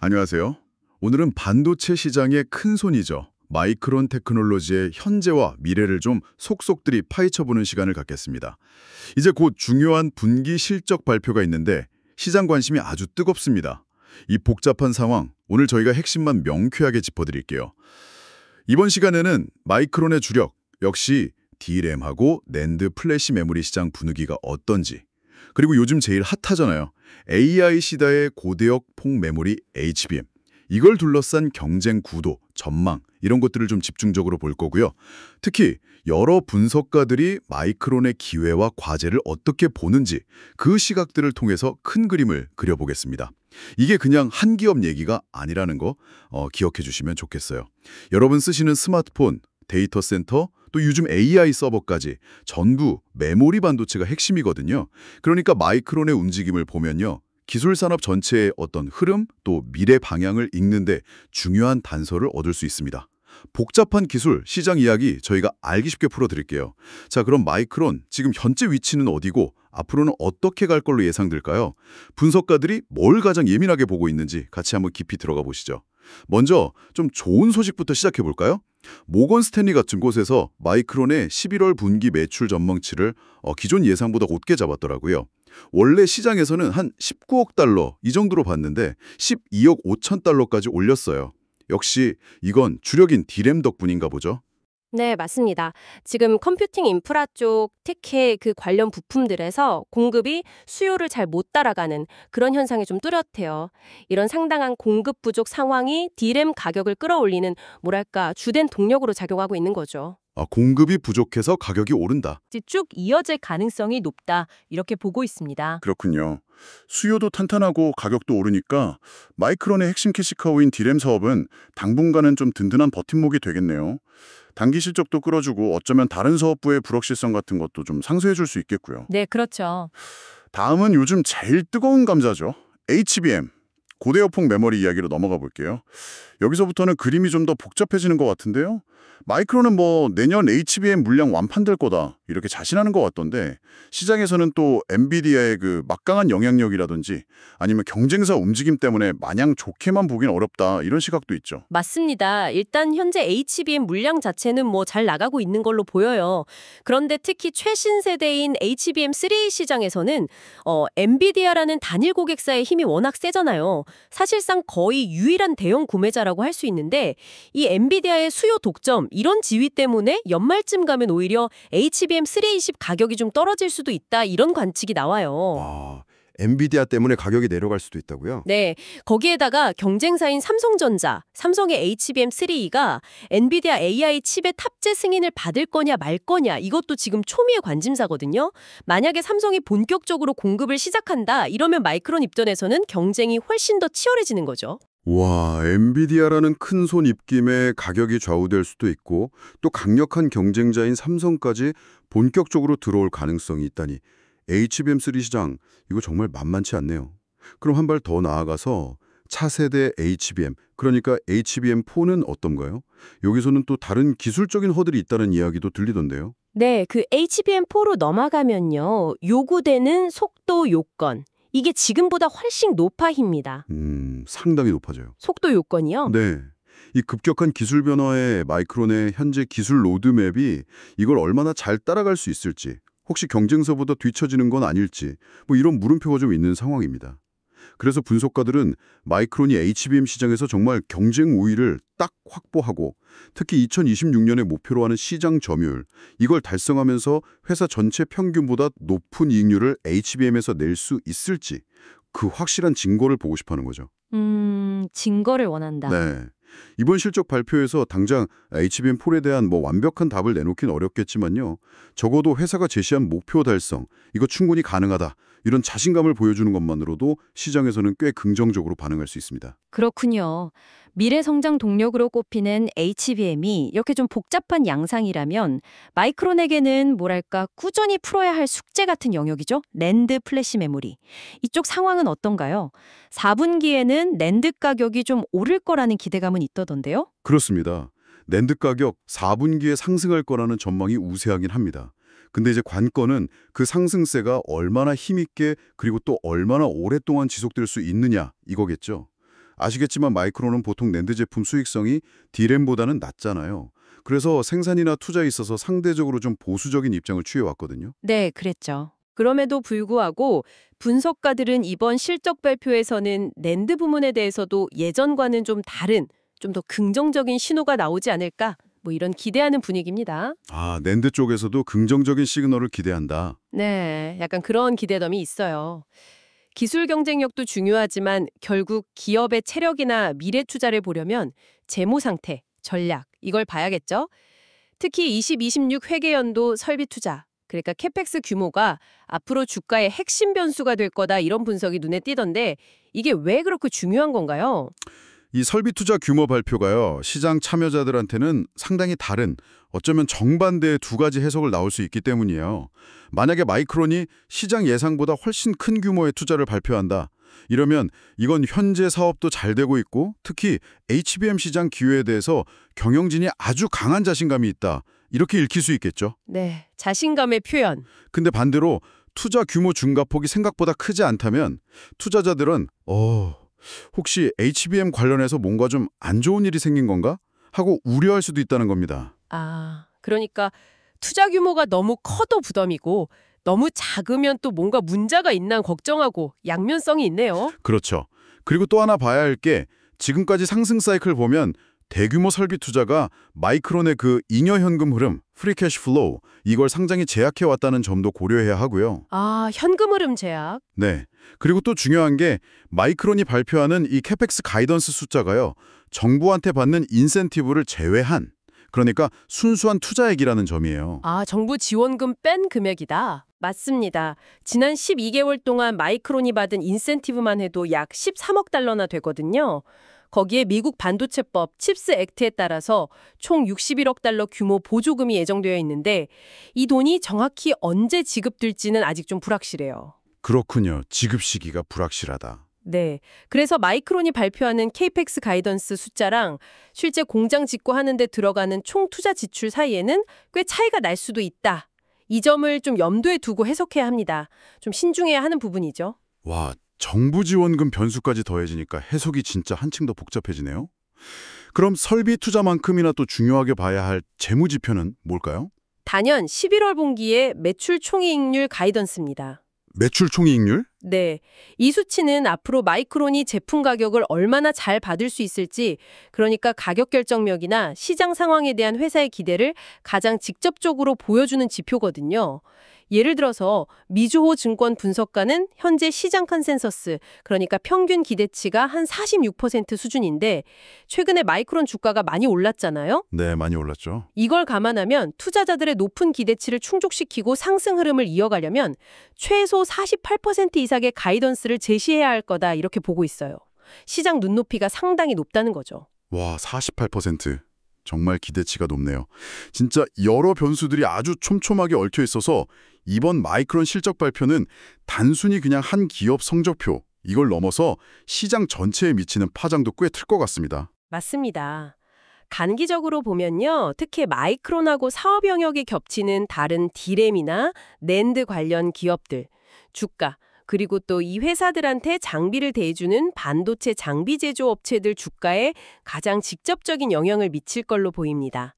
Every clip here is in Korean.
안녕하세요. 오늘은 반도체 시장의 큰손이죠. 마이크론 테크놀로지의 현재와 미래를 좀 속속들이 파헤쳐보는 시간을 갖겠습니다. 이제 곧 중요한 분기 실적 발표가 있는데 시장 관심이 아주 뜨겁습니다. 이 복잡한 상황, 오늘 저희가 핵심만 명쾌하게 짚어드릴게요. 이번 시간에는 마이크론의 주력, 역시 D램하고 낸드 플래시 메모리 시장 분위기가 어떤지, 그리고 요즘 제일 핫하잖아요. AI 시대의 고대역 폭 메모리 HBM. 이걸 둘러싼 경쟁 구도, 전망 이런 것들을 좀 집중적으로 볼 거고요. 특히 여러 분석가들이 마이크론의 기회와 과제를 어떻게 보는지 그 시각들을 통해서 큰 그림을 그려보겠습니다. 이게 그냥 한 기업 얘기가 아니라는 거 기억해 주시면 좋겠어요. 여러분 쓰시는 스마트폰, 데이터 센터, 또 요즘 AI 서버까지 전부 메모리 반도체가 핵심이거든요. 그러니까 마이크론의 움직임을 보면요. 기술 산업 전체의 어떤 흐름 또 미래 방향을 읽는데 중요한 단서를 얻을 수 있습니다. 복잡한 기술, 시장 이야기 저희가 알기 쉽게 풀어드릴게요. 자, 그럼 마이크론 지금 현재 위치는 어디고 앞으로는 어떻게 갈 걸로 예상될까요? 분석가들이 뭘 가장 예민하게 보고 있는지 같이 한번 깊이 들어가 보시죠. 먼저 좀 좋은 소식부터 시작해 볼까요? 모건 스탠리 같은 곳에서 마이크론의 11월 분기 매출 전망치를 기존 예상보다 곧게 잡았더라고요. 원래 시장에서는 한 19억 달러 이 정도로 봤는데 12억 5천 달러까지 올렸어요. 역시 이건 주력인 D램 덕분인가 보죠. 네, 맞습니다. 지금 컴퓨팅 인프라 쪽 특히 그 관련 부품들에서 공급이 수요를 잘 못 따라가는 그런 현상이 좀 뚜렷해요. 이런 상당한 공급 부족 상황이 D램 가격을 끌어올리는 뭐랄까 주된 동력으로 작용하고 있는 거죠. 공급이 부족해서 가격이 오른다. 쭉 이어질 가능성이 높다 이렇게 보고 있습니다. 그렇군요. 수요도 탄탄하고 가격도 오르니까 마이크론의 핵심 캐시카우인 D램 사업은 당분간은 좀 든든한 버팀목이 되겠네요. 단기 실적도 끌어주고 어쩌면 다른 사업부의 불확실성 같은 것도 좀 상쇄해 줄 수 있겠고요. 네, 그렇죠. 다음은 요즘 제일 뜨거운 감자죠. HBM. 고대역폭 메모리 이야기로 넘어가 볼게요. 여기서부터는 그림이 좀 더 복잡해지는 것 같은데요. 마이크론은 뭐 내년 HBM 물량 완판될 거다 이렇게 자신하는 것 같던데 시장에서는 또 엔비디아의 그 막강한 영향력이라든지 아니면 경쟁사 움직임 때문에 마냥 좋게만 보긴 어렵다 이런 시각도 있죠. 맞습니다. 일단 현재 HBM 물량 자체는 뭐 잘 나가고 있는 걸로 보여요. 그런데 특히 최신 세대인 HBM3A 시장에서는 엔비디아라는 단일 고객사의 힘이 워낙 세잖아요. 사실상 거의 유일한 대형 구매자라고 할 수 있는데 이 엔비디아의 수요 독점 이런 지위 때문에 연말쯤 가면 오히려 HBM3A10 가격이 좀 떨어질 수도 있다 이런 관측이 나와요. 아, 엔비디아 때문에 가격이 내려갈 수도 있다고요? 네, 거기에다가 경쟁사인 삼성전자, 삼성의 HBM3E가 엔비디아 AI 칩의 탑재 승인을 받을 거냐 말 거냐 이것도 지금 초미의 관심사거든요. 만약에 삼성이 본격적으로 공급을 시작한다 이러면 마이크론 입장에서는 경쟁이 훨씬 더 치열해지는 거죠. 와, 엔비디아라는 큰손 입김에 가격이 좌우될 수도 있고 또 강력한 경쟁자인 삼성까지 본격적으로 들어올 가능성이 있다니 HBM3 시장 이거 정말 만만치 않네요. 그럼 한 발 더 나아가서 차세대 HBM, 그러니까 HBM4는 어떤가요? 여기서는 또 다른 기술적인 허들이 있다는 이야기도 들리던데요. 네, 그 HBM4로 넘어가면요. 요구되는 속도 요건. 이게 지금보다 훨씬 높아집니다. 상당히 높아져요. 속도 요건이요? 네. 이 급격한 기술 변화에 마이크론의 현재 기술 로드맵이 이걸 얼마나 잘 따라갈 수 있을지, 혹시 경쟁사보다 뒤처지는 건 아닐지, 뭐 이런 물음표가 좀 있는 상황입니다. 그래서 분석가들은 마이크론이 HBM 시장에서 정말 경쟁 우위를 딱 확보하고 특히 2026년에 목표로 하는 시장 점유율, 이걸 달성하면서 회사 전체 평균보다 높은 이익률을 HBM에서 낼 수 있을지 그 확실한 증거를 보고 싶어하는 거죠. 증거를 원한다. 네. 이번 실적 발표에서 당장 HBM4에 대한 뭐 완벽한 답을 내놓긴 어렵겠지만요. 적어도 회사가 제시한 목표 달성, 이거 충분히 가능하다. 이런 자신감을 보여주는 것만으로도 시장에서는 꽤 긍정적으로 반응할 수 있습니다. 그렇군요. 미래 성장 동력으로 꼽히는 HBM이 이렇게 좀 복잡한 양상이라면 마이크론에게는 뭐랄까 꾸준히 풀어야 할 숙제 같은 영역이죠. 낸드 플래시 메모리. 이쪽 상황은 어떤가요? 4분기에는 낸드 가격이 좀 오를 거라는 기대감은 있더던데요. 그렇습니다. 낸드 가격 4분기에 상승할 거라는 전망이 우세하긴 합니다. 근데 이제 관건은 그 상승세가 얼마나 힘있게 그리고 또 얼마나 오랫동안 지속될 수 있느냐 이거겠죠. 아시겠지만 마이크론은 보통 낸드 제품 수익성이 D램보다는 낮잖아요. 그래서 생산이나 투자에 있어서 상대적으로 좀 보수적인 입장을 취해왔거든요. 네, 그랬죠. 그럼에도 불구하고 분석가들은 이번 실적 발표에서는 낸드 부문에 대해서도 예전과는 좀 다른, 좀 더 긍정적인 신호가 나오지 않을까? 뭐 이런 기대하는 분위기입니다. 아, 낸드 쪽에서도 긍정적인 시그널을 기대한다. 네, 약간 그런 기대감이 있어요. 기술 경쟁력도 중요하지만 결국 기업의 체력이나 미래 투자를 보려면 재무 상태, 전략, 이걸 봐야겠죠? 특히 2026 회계연도 설비 투자, 그러니까 캐펙스 규모가 앞으로 주가의 핵심 변수가 될 거다 이런 분석이 눈에 띄던데 이게 왜 그렇게 중요한 건가요? 이 설비 투자 규모 발표가요, 시장 참여자들한테는 상당히 다른, 어쩌면 정반대의 두 가지 해석을 나올 수 있기 때문이에요. 만약에 마이크론이 시장 예상보다 훨씬 큰 규모의 투자를 발표한다. 이러면 이건 현재 사업도 잘 되고 있고 특히 HBM 시장 기회에 대해서 경영진이 아주 강한 자신감이 있다. 이렇게 읽힐 수 있겠죠. 네, 자신감의 표현. 근데 반대로 투자 규모 증가폭이 생각보다 크지 않다면 투자자들은 혹시 HBM 관련해서 뭔가 좀 안 좋은 일이 생긴 건가? 하고 우려할 수도 있다는 겁니다. 아, 그러니까 투자 규모가 너무 커도 부담이고 너무 작으면 또 뭔가 문제가 있나 걱정하고 양면성이 있네요. 그렇죠. 그리고 또 하나 봐야 할 게 지금까지 상승 사이클 보면 대규모 설비 투자가 마이크론의 그 잉여 현금 흐름, 프리 캐시 플로우, 이걸 상당히 제약해 왔다는 점도 고려해야 하고요. 아, 현금 흐름 제약. 네. 그리고 또 중요한 게 마이크론이 발표하는 이 캐펙스 가이던스 숫자가요, 정부한테 받는 인센티브를 제외한, 그러니까 순수한 투자액이라는 점이에요. 아, 정부 지원금 뺀 금액이다. 맞습니다. 지난 12개월 동안 마이크론이 받은 인센티브만 해도 약 13억 달러나 되거든요. 거기에 미국 반도체법 칩스 액트에 따라서 총 61억 달러 규모 보조금이 예정되어 있는데 이 돈이 정확히 언제 지급될지는 아직 좀 불확실해요. 그렇군요. 지급 시기가 불확실하다. 네. 그래서 마이크론이 발표하는 케이펙스 가이던스 숫자랑 실제 공장 짓고 하는데 들어가는 총 투자 지출 사이에는 꽤 차이가 날 수도 있다. 이 점을 좀 염두에 두고 해석해야 합니다. 좀 신중해야 하는 부분이죠. 와, 정부 지원금 변수까지 더해지니까 해석이 진짜 한층 더 복잡해지네요. 그럼 설비 투자만큼이나 또 중요하게 봐야 할 재무 지표는 뭘까요? 단연 11월 분기의 매출 총이익률 가이던스입니다. 매출 총이익률? 네. 이 수치는 앞으로 마이크론이 제품 가격을 얼마나 잘 받을 수 있을지, 그러니까 가격 결정력이나 시장 상황에 대한 회사의 기대를 가장 직접적으로 보여주는 지표거든요. 예를 들어서 미주호 증권 분석가는 현재 시장 컨센서스, 그러니까 평균 기대치가 한 46% 수준인데 최근에 마이크론 주가가 많이 올랐잖아요. 네, 많이 올랐죠. 이걸 감안하면 투자자들의 높은 기대치를 충족시키고 상승 흐름을 이어가려면 최소 48% 이상의 가이던스를 제시해야 할 거다 이렇게 보고 있어요. 시장 눈높이가 상당히 높다는 거죠. 와, 48%. 정말 기대치가 높네요. 진짜 여러 변수들이 아주 촘촘하게 얽혀 있어서 이번 마이크론 실적 발표는 단순히 그냥 한 기업 성적표, 이걸 넘어서 시장 전체에 미치는 파장도 꽤 클 것 같습니다. 맞습니다. 단기적으로 보면요. 특히 마이크론하고 사업 영역이 겹치는 다른 D램이나 낸드 관련 기업들, 주가, 그리고 또 이 회사들한테 장비를 대주는 반도체 장비 제조 업체들 주가에 가장 직접적인 영향을 미칠 걸로 보입니다.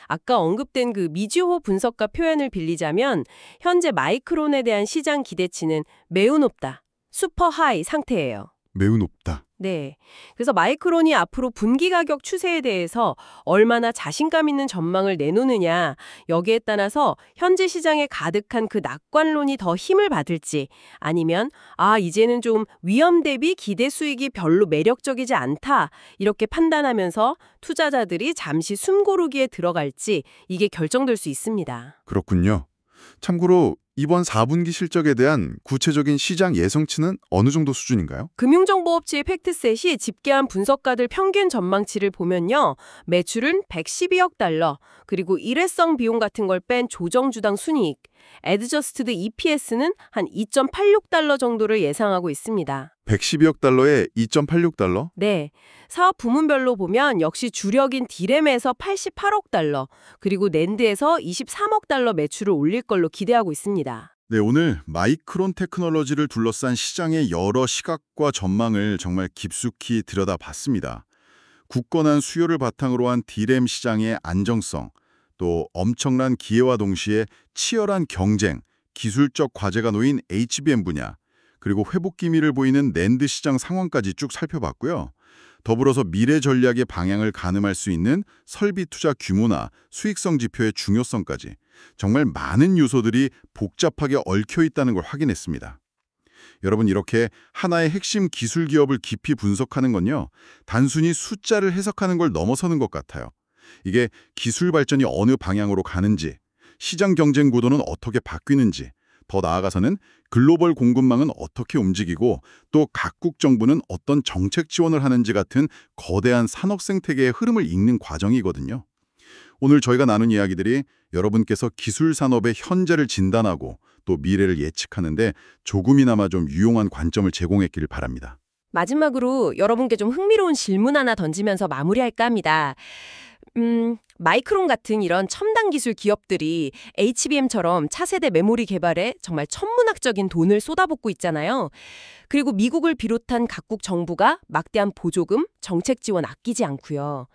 아까 언급된 그 미주호 분석가 표현을 빌리자면 현재 마이크론에 대한 시장 기대치는 매우 높다. 슈퍼 하이 상태예요. 매우 높다. 네. 그래서 마이크론이 앞으로 분기 가격 추세에 대해서 얼마나 자신감 있는 전망을 내놓느냐, 여기에 따라서 현재 시장에 가득한 그 낙관론이 더 힘을 받을지, 아니면 이제는 좀 위험 대비 기대 수익이 별로 매력적이지 않다 이렇게 판단하면서 투자자들이 잠시 숨고르기에 들어갈지 이게 결정될 수 있습니다. 그렇군요. 참고로 이번 4분기 실적에 대한 구체적인 시장 예상치는 어느 정도 수준인가요? 금융정보업체의 팩트셋이 집계한 분석가들 평균 전망치를 보면요. 매출은 112억 달러, 그리고 일회성 비용 같은 걸 뺀 조정주당 순이익, 애드저스트드 EPS는 한 2.86달러 정도를 예상하고 있습니다. 112억 달러에 2.86달러? 네, 사업 부문별로 보면 역시 주력인 D램에서 88억 달러, 그리고 낸드에서 23억 달러 매출을 올릴 걸로 기대하고 있습니다. 네, 오늘 마이크론 테크놀로지를 둘러싼 시장의 여러 시각과 전망을 정말 깊숙이 들여다봤습니다. 굳건한 수요를 바탕으로 한 D램 시장의 안정성, 또 엄청난 기회와 동시에 치열한 경쟁, 기술적 과제가 놓인 HBM 분야, 그리고 회복 기미를 보이는 낸드 시장 상황까지 쭉 살펴봤고요. 더불어서 미래 전략의 방향을 가늠할 수 있는 설비 투자 규모나 수익성 지표의 중요성까지 정말 많은 요소들이 복잡하게 얽혀 있다는 걸 확인했습니다. 여러분, 이렇게 하나의 핵심 기술 기업을 깊이 분석하는 건요, 단순히 숫자를 해석하는 걸 넘어서는 것 같아요. 이게 기술 발전이 어느 방향으로 가는지, 시장 경쟁 구도는 어떻게 바뀌는지, 더 나아가서는 글로벌 공급망은 어떻게 움직이고 또 각국 정부는 어떤 정책 지원을 하는지 같은 거대한 산업 생태계의 흐름을 읽는 과정이거든요. 오늘 저희가 나눈 이야기들이 여러분께서 기술 산업의 현재를 진단하고 또 미래를 예측하는데 조금이나마 좀 유용한 관점을 제공했기를 바랍니다. 마지막으로 여러분께 좀 흥미로운 질문 하나 던지면서 마무리할까 합니다. 마이크론 같은 이런 첨단 기술 기업들이 HBM처럼 차세대 메모리 개발에 정말 천문학적인 돈을 쏟아붓고 있잖아요. 그리고 미국을 비롯한 각국 정부가 막대한 보조금, 정책 지원 아끼지 않고요.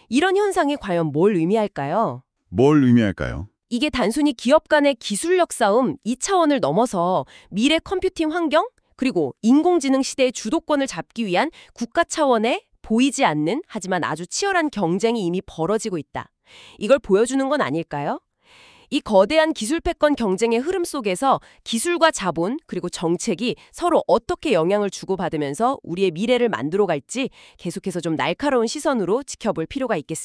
이런 현상이 과연 뭘 의미할까요? 뭘 의미할까요? 이게 단순히 기업 간의 기술력 싸움 2차원을 넘어서 미래 컴퓨팅 환경, 그리고 인공지능 시대의 주도권을 잡기 위한 국가 차원의 보이지 않는 하지만 아주 치열한 경쟁이 이미 벌어지고 있다. 이걸 보여주는 건 아닐까요? 이 거대한 기술 패권 경쟁의 흐름 속에서 기술과 자본 그리고 정책이 서로 어떻게 영향을 주고받으면서 우리의 미래를 만들어 갈지 계속해서 좀 날카로운 시선으로 지켜볼 필요가 있겠습니다.